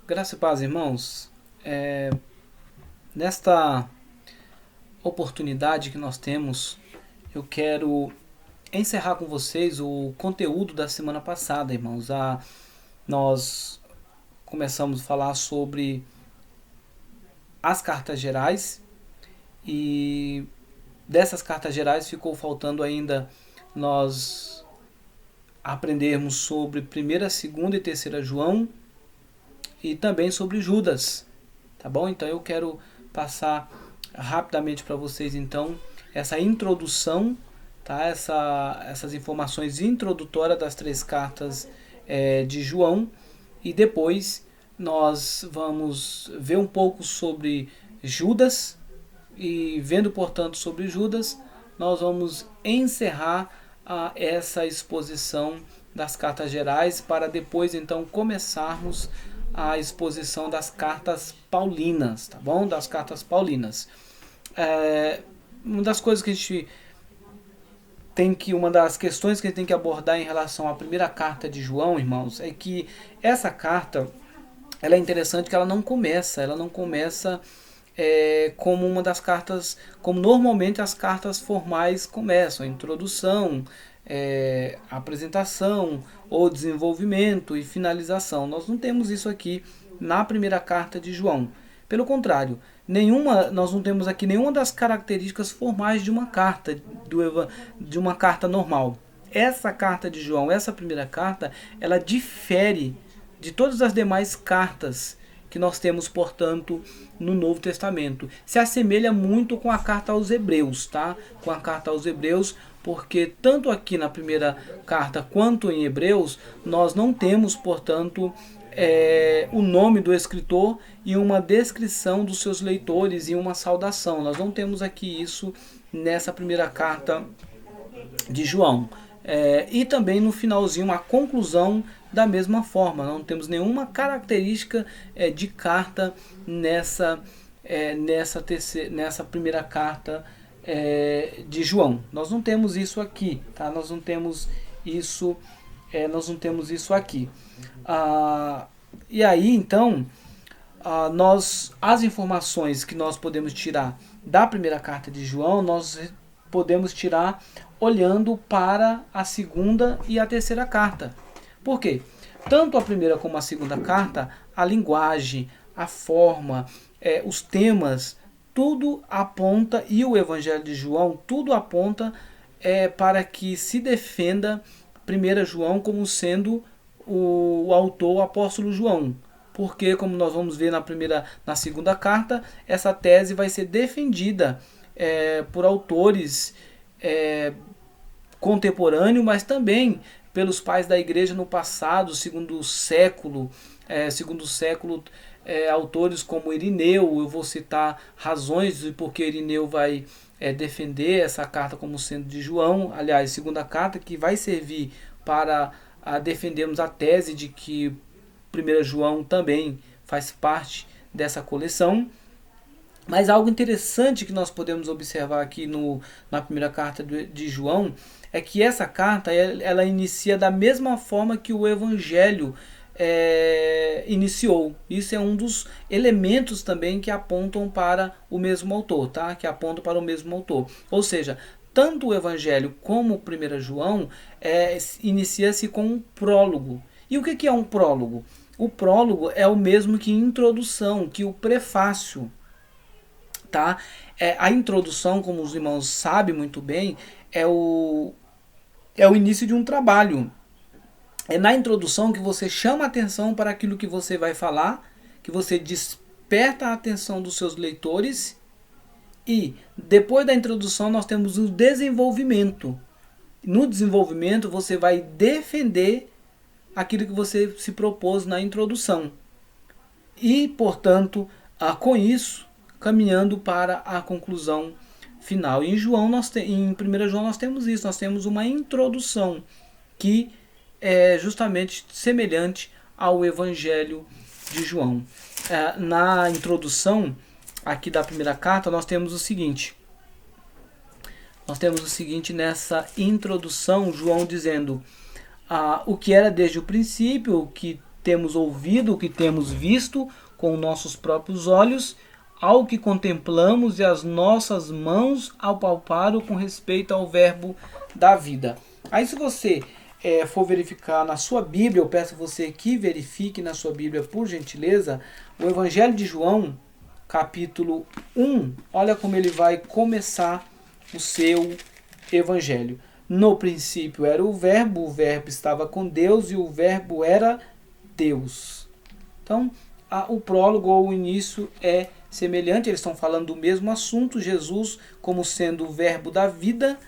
Graça e paz, irmãos. Nesta oportunidade que nós temos, eu quero encerrar com vocês o conteúdo da semana passada, irmãos. Nós começamos a falar sobre as cartas gerais e dessas cartas gerais ficou faltando ainda nós aprendermos sobre primeira, segunda e terceira João e também sobre Judas, tá bom? Então eu quero passar rapidamente para vocês então essa introdução, tá? Essas informações introdutórias das três cartas de João, e depois nós vamos ver um pouco sobre Judas, e vendo portanto sobre Judas, nós vamos encerrar essa exposição das cartas gerais para depois então começarmos a exposição das cartas paulinas, tá bom? Das cartas paulinas. Uma das coisas que a gente uma das questões que a gente tem que abordar em relação à primeira carta de João, irmãos, é que essa carta, ela é interessante que ela não começa como uma das cartas, como normalmente as cartas formais começam, a introdução, apresentação, ou desenvolvimento e finalização. Nós não temos isso aqui na primeira carta de João. Pelo contrário, nós não temos aqui nenhuma das características formais de uma carta, de uma carta normal. Essa carta de João, essa primeira carta, ela difere de todas as demais cartas que nós temos, portanto, no Novo Testamento. Se assemelha muito com a carta aos Hebreus, tá? Com a carta aos Hebreus, porque tanto aqui na primeira carta quanto em Hebreus, nós não temos, portanto, o nome do escritor e uma descrição dos seus leitores e uma saudação. Nós não temos aqui isso nessa primeira carta de João. E também no finalzinho a conclusão da mesma forma. Não temos nenhuma característica de carta nessa primeira carta de João. Nós não temos isso aqui, tá? Nós não temos isso aqui. E aí então as informações que nós podemos tirar da primeira carta de João, nós podemos tirar olhando para a segunda e a terceira carta. Por quê? Tanto a primeira como a segunda carta, a linguagem, a forma, os temas, tudo aponta, e o Evangelho de João, tudo aponta para que se defenda 1 João como sendo o autor, o apóstolo João. Porque, como nós vamos ver na segunda carta, essa tese vai ser defendida por autores contemporâneos, mas também pelos pais da igreja no passado, segundo século, autores como Irineu. Eu vou citar razões de porque Irineu vai defender essa carta como sendo de João, aliás, segunda carta, que vai servir para defendermos a tese de que 1 João também faz parte dessa coleção. Mas algo interessante que nós podemos observar aqui na primeira carta de João é que essa carta ela inicia da mesma forma que o Evangelho iniciou. Isso é um dos elementos também que apontam para o mesmo autor, tá? Que apontam para o mesmo autor. Ou seja, tanto o Evangelho como 1 João inicia-se com um prólogo. E o que é um prólogo? O prólogo é o mesmo que introdução, que o prefácio. Tá? A introdução, como os irmãos sabem muito bem, é o início de um trabalho. É na introdução que você chama a atenção para aquilo que você vai falar, que você desperta a atenção dos seus leitores, e depois da introdução nós temos o desenvolvimento. No desenvolvimento você vai defender aquilo que você se propôs na introdução. E, portanto, com isso, caminhando para a conclusão final. E em 1 João nós temos isso, nós temos uma introdução que é justamente semelhante ao Evangelho de João. Na introdução aqui da primeira carta, nós temos o seguinte. Nessa introdução, João dizendo o que era desde o princípio, o que temos ouvido, o que temos visto com nossos próprios olhos, ao que contemplamos e as nossas mãos apalparam com respeito ao verbo da vida. Aí se você for verificar na sua Bíblia, eu peço a você que verifique na sua Bíblia, por gentileza, o Evangelho de João, capítulo 1. Olha como ele vai começar o seu Evangelho. No princípio era o verbo estava com Deus e o verbo era Deus. Então, o prólogo ou o início é semelhante, eles estão falando do mesmo assunto, Jesus como sendo o verbo da vida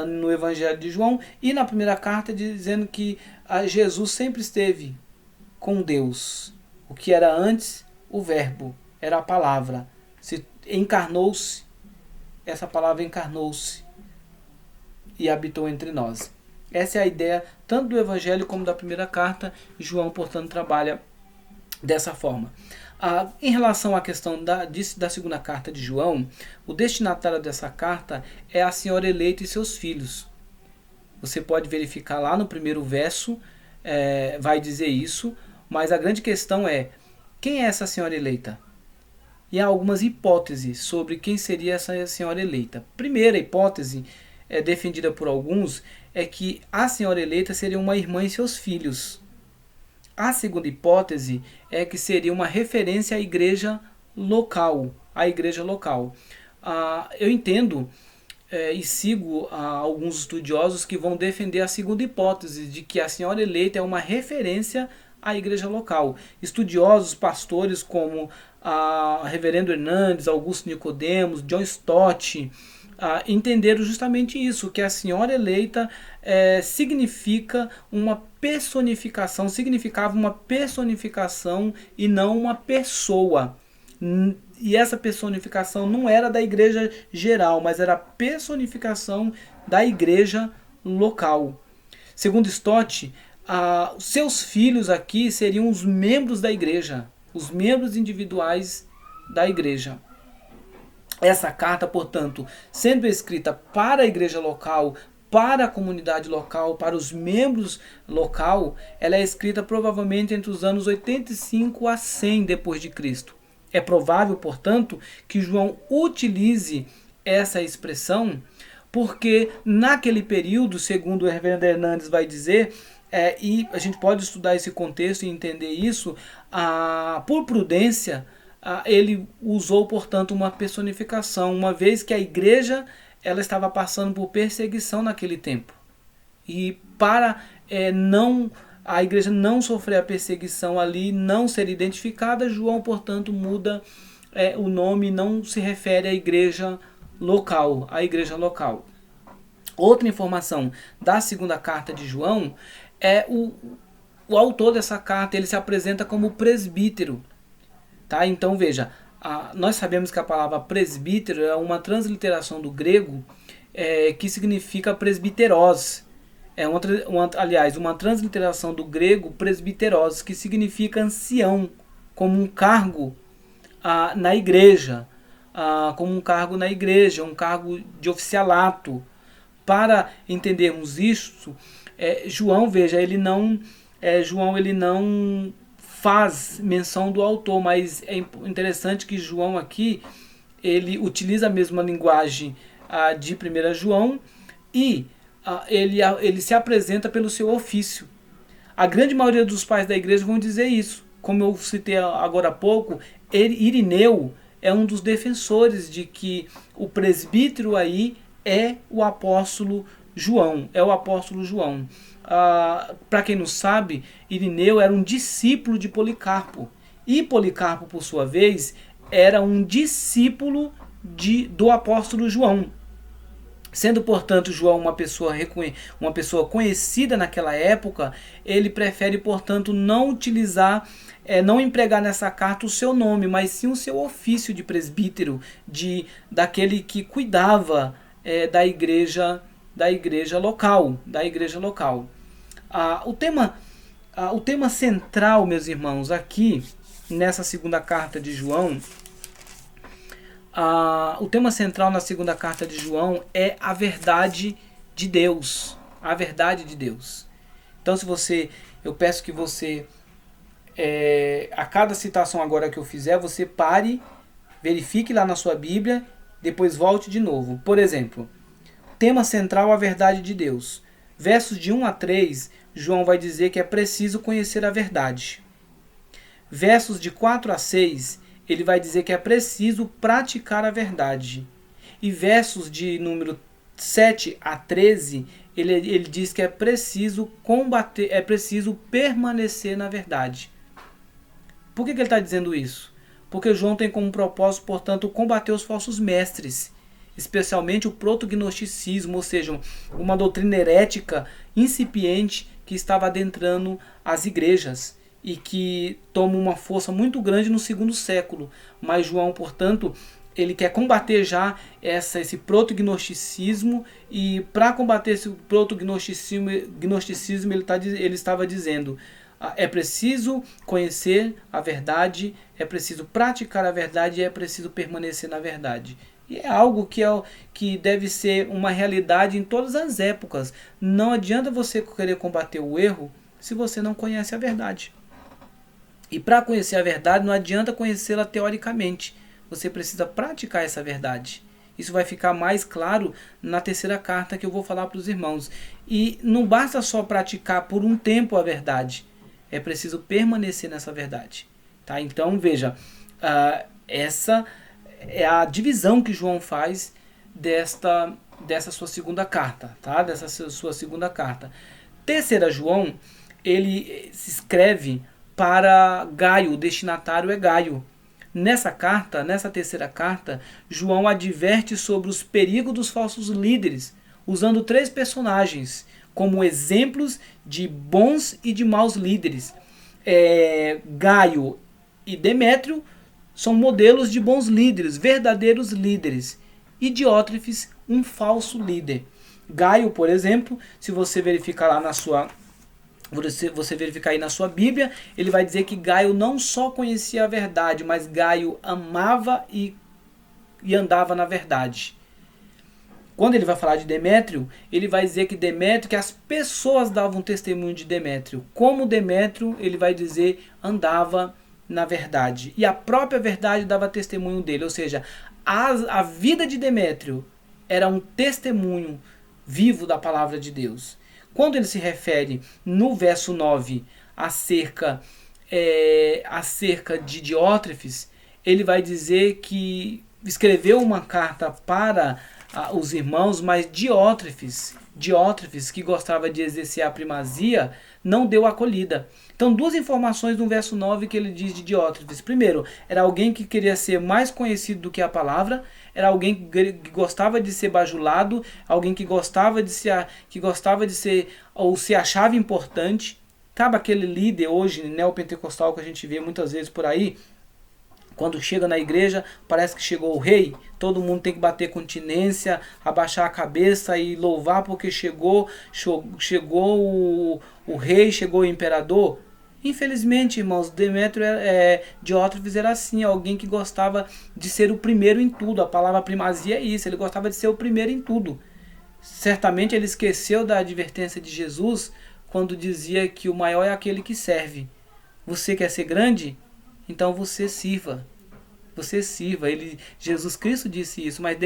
no Evangelho de João, e na primeira carta dizendo que Jesus sempre esteve com Deus. O que era antes, o verbo, era a palavra. Se encarnou-se, essa palavra encarnou-se e habitou entre nós. Essa é a ideia tanto do Evangelho como da primeira carta. João, portanto, trabalha dessa forma. Em relação à questão da segunda carta de João, o destinatário dessa carta é a senhora eleita e seus filhos. Você pode verificar lá no primeiro verso, vai dizer isso, mas a grande questão é, quem é essa senhora eleita? E há algumas hipóteses sobre quem seria essa senhora eleita. Primeira hipótese, defendida por alguns, é que a senhora eleita seria uma irmã e seus filhos. A segunda hipótese é que seria uma referência à igreja local. Eu entendo e sigo alguns estudiosos que vão defender a segunda hipótese, de que a senhora eleita é uma referência à igreja local. Estudiosos, pastores como Reverendo Hernandes, Augusto Nicodemos, John Stott, entenderam justamente isso, que a senhora eleita significava uma personificação e não uma pessoa. E essa personificação não era da igreja geral, mas era a personificação da igreja local. Segundo Stott, seus filhos aqui seriam os membros da igreja, os membros individuais da igreja. Essa carta, portanto, sendo escrita para a igreja local, para a comunidade local, para os membros local, ela é escrita provavelmente entre os anos 85 a 100 depois de Cristo. É provável, portanto, que João utilize essa expressão, porque naquele período, segundo o Reverendo Hernandes vai dizer, e a gente pode estudar esse contexto e entender isso, por prudência, ele usou, portanto, uma personificação, uma vez que a igreja ela estava passando por perseguição naquele tempo. E para a igreja não sofrer a perseguição ali, não ser identificada, João, portanto, muda o nome, não se refere à igreja local. Outra informação da segunda carta de João é o autor dessa carta, ele se apresenta como presbítero. Tá? Então veja, nós sabemos que a palavra presbítero é uma transliteração do grego que significa presbiteros. Uma transliteração do grego presbiteros, que significa ancião, como um cargo na igreja, um cargo de oficialato. Para entendermos isso, João, veja, ele não faz menção do autor, mas é interessante que João aqui, ele utiliza a mesma linguagem de 1 João e ele se apresenta pelo seu ofício. A grande maioria dos pais da igreja vão dizer isso. Como eu citei agora há pouco, Irineu é um dos defensores de que o presbítero aí é o apóstolo João. Para quem não sabe, Irineu era um discípulo de Policarpo. E Policarpo, por sua vez, era um discípulo do apóstolo João. Sendo, portanto, João uma pessoa conhecida naquela época, ele prefere, portanto, não utilizar, não empregar nessa carta o seu nome, mas sim o seu ofício de presbítero, daquele que cuidava da igreja local. O tema central, meus irmãos, aqui nessa segunda carta de João, o tema central na segunda carta de João é a verdade de Deus. Então, eu peço que você a cada citação agora que eu fizer, você pare, verifique lá na sua Bíblia, depois volte de novo. Por exemplo, tema central, a verdade de Deus. Versos de 1 a 3, João vai dizer que é preciso conhecer a verdade. Versos de 4 a 6, ele vai dizer que é preciso praticar a verdade. E versos de número 7 a 13, ele diz que é preciso combater, é preciso permanecer na verdade. Por que ele está dizendo isso? Porque João tem como propósito, portanto, combater os falsos mestres, especialmente o protognosticismo, ou seja, uma doutrina herética incipiente que estava adentrando as igrejas e que toma uma força muito grande no segundo século. Mas João, portanto, ele quer combater já esse protognosticismo, e para combater esse protognosticismo, ele estava dizendo: é preciso conhecer a verdade, é preciso praticar a verdade e é preciso permanecer na verdade. E é algo que deve ser uma realidade em todas as épocas. Não adianta você querer combater o erro se você não conhece a verdade. E para conhecer a verdade não adianta conhecê-la teoricamente. Você precisa praticar essa verdade. Isso vai ficar mais claro na terceira carta que eu vou falar para os irmãos. E não basta só praticar por um tempo a verdade. É preciso permanecer nessa verdade. Tá? Então, veja, essa é a divisão que João faz dessa sua segunda carta. Tá? Dessa sua segunda carta. Terceira João, ele se escreve para Gaio, o destinatário é Gaio. Nessa carta, nessa terceira carta, João adverte sobre os perigos dos falsos líderes, usando 3 personagens como exemplos de bons e de maus líderes. Gaio e Demétrio são modelos de bons líderes, verdadeiros líderes. E Diótrefes, um falso líder. Gaio, por exemplo, se você verificar lá na sua... Você verificar aí na sua Bíblia, ele vai dizer que Gaio não só conhecia a verdade, mas Gaio amava e andava na verdade. Quando ele vai falar de Demétrio, ele vai dizer que as pessoas davam testemunho de Demétrio. Como Demétrio, ele vai dizer, andava na verdade. E a própria verdade dava testemunho dele. Ou seja, a vida de Demétrio era um testemunho vivo da palavra de Deus. Quando ele se refere no verso 9 acerca de Diótrefes, ele vai dizer que escreveu uma carta para os irmãos, mas Diótrefes, que gostava de exercer a primazia, não deu acolhida. Então, 2 informações no verso 9 que ele diz de Diótrefes. Primeiro, era alguém que queria ser mais conhecido do que a palavra, era alguém que gostava de ser bajulado, alguém que gostava de ser ou se achava importante. Sabe aquele líder hoje neopentecostal que a gente vê muitas vezes por aí? Quando chega na igreja, parece que chegou o rei, todo mundo tem que bater continência, abaixar a cabeça e louvar porque chegou o rei, chegou o imperador. Infelizmente, irmãos, Diótrefes era assim, alguém que gostava de ser o primeiro em tudo. A palavra primazia é isso, ele gostava de ser o primeiro em tudo. Certamente ele esqueceu da advertência de Jesus quando dizia que o maior é aquele que serve. Você quer ser grande? Então você sirva. Você sirva. Jesus Cristo disse isso, mas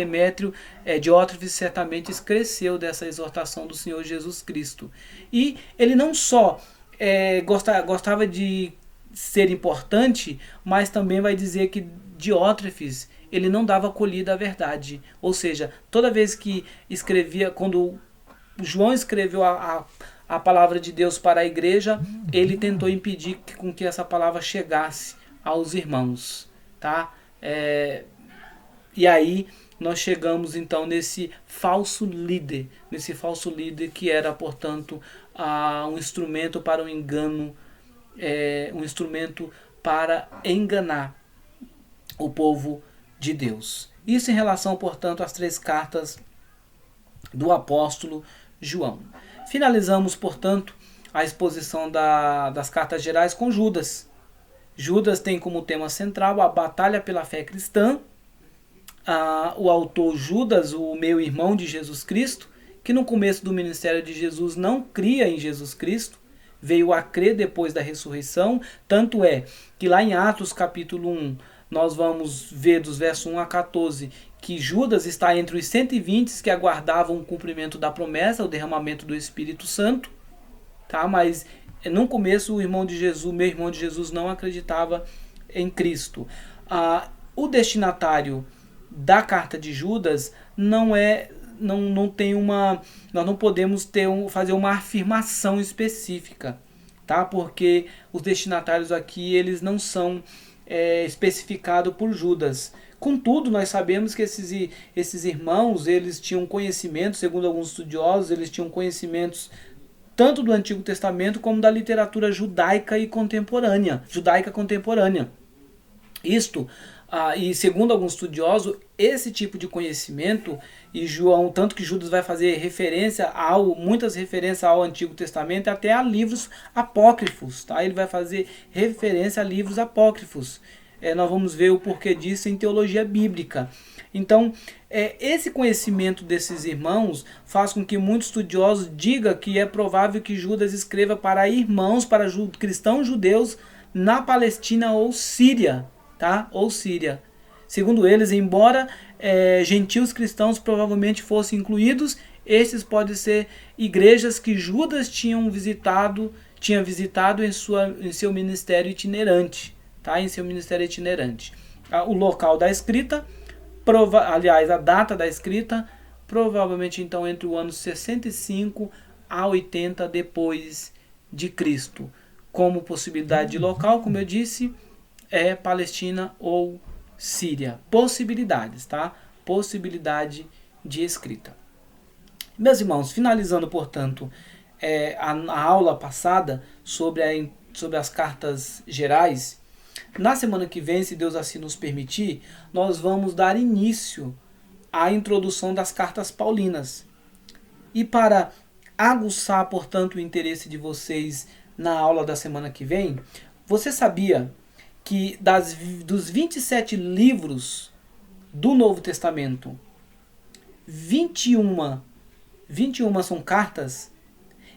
Diótrefes certamente esqueceu dessa exortação do Senhor Jesus Cristo. E ele não só gostava de ser importante, mas também vai dizer que Diótrefes, ele não dava acolhida à verdade. Ou seja, toda vez que escrevia, quando João escreveu a palavra de Deus para a igreja, ele tentou impedir com que essa palavra chegasse aos irmãos, tá? E aí nós chegamos então nesse falso líder que era, portanto, um instrumento para o engano, um instrumento para enganar o povo de Deus. Isso em relação, portanto, às 3 cartas do apóstolo João. Finalizamos, portanto, a exposição das cartas gerais com Judas. Judas tem como tema central a batalha pela fé cristã. O autor Judas, o meio-irmão de Jesus Cristo, que no começo do ministério de Jesus não cria em Jesus Cristo, veio a crer depois da ressurreição. Tanto é que lá em Atos capítulo 1, nós vamos ver dos versos 1 a 14, que Judas está entre os 120 que aguardavam o cumprimento da promessa, o derramamento do Espírito Santo. Tá? Mas no começo meu irmão de Jesus não acreditava em Cristo. O destinatário da carta de Judas não tem uma, nós não podemos fazer uma afirmação específica, tá? Porque os destinatários aqui eles não são especificados por Judas. Contudo, nós sabemos que esses irmãos eles tinham conhecimento, segundo alguns estudiosos, eles tinham conhecimentos tanto do Antigo Testamento como da literatura judaica contemporânea. Isto, e segundo alguns estudiosos, esse tipo de conhecimento, e João, tanto que Judas vai fazer muitas referências ao Antigo Testamento, até a livros apócrifos, tá? Ele vai fazer referência a livros apócrifos. Nós vamos ver o porquê disso em teologia bíblica. Então, esse conhecimento desses irmãos faz com que muitos estudiosos digam que é provável que Judas escreva para irmãos, para cristãos judeus na Palestina ou Síria, tá? Ou Síria. Segundo eles, embora gentios cristãos provavelmente fossem incluídos, esses podem ser igrejas que Judas tinha visitado em seu ministério itinerante, tá? Em seu ministério itinerante. O local da escrita, a data da escrita, provavelmente então entre o ano 65 a 80 depois de Cristo. Como possibilidade de local, como eu disse, Palestina ou Síria. Possibilidades, tá? Possibilidade de escrita. Meus irmãos, finalizando, portanto, a aula passada sobre as cartas gerais, na semana que vem, se Deus assim nos permitir, nós vamos dar início à introdução das cartas paulinas. E para aguçar, portanto, o interesse de vocês na aula da semana que vem, você sabia que dos 27 livros do Novo Testamento, 21 são cartas,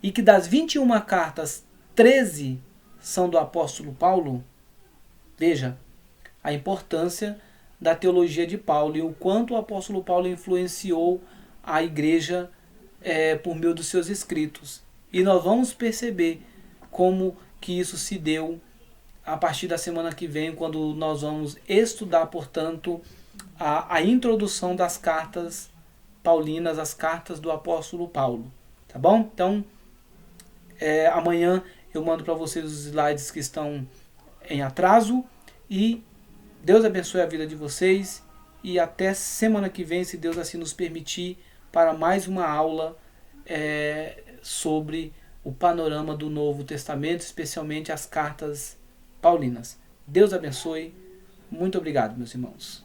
e que das 21 cartas, 13 são do apóstolo Paulo? Veja a importância da teologia de Paulo e o quanto o apóstolo Paulo influenciou a igreja por meio dos seus escritos. E nós vamos perceber como que isso se deu a partir da semana que vem, quando nós vamos estudar, portanto, a introdução das cartas paulinas, as cartas do apóstolo Paulo. Tá bom? Então, amanhã eu mando para vocês os slides que estão em atraso, e Deus abençoe a vida de vocês, e até semana que vem, se Deus assim nos permitir, para mais uma aula sobre o panorama do Novo Testamento, especialmente as cartas paulinas. Deus abençoe. Muito obrigado, meus irmãos.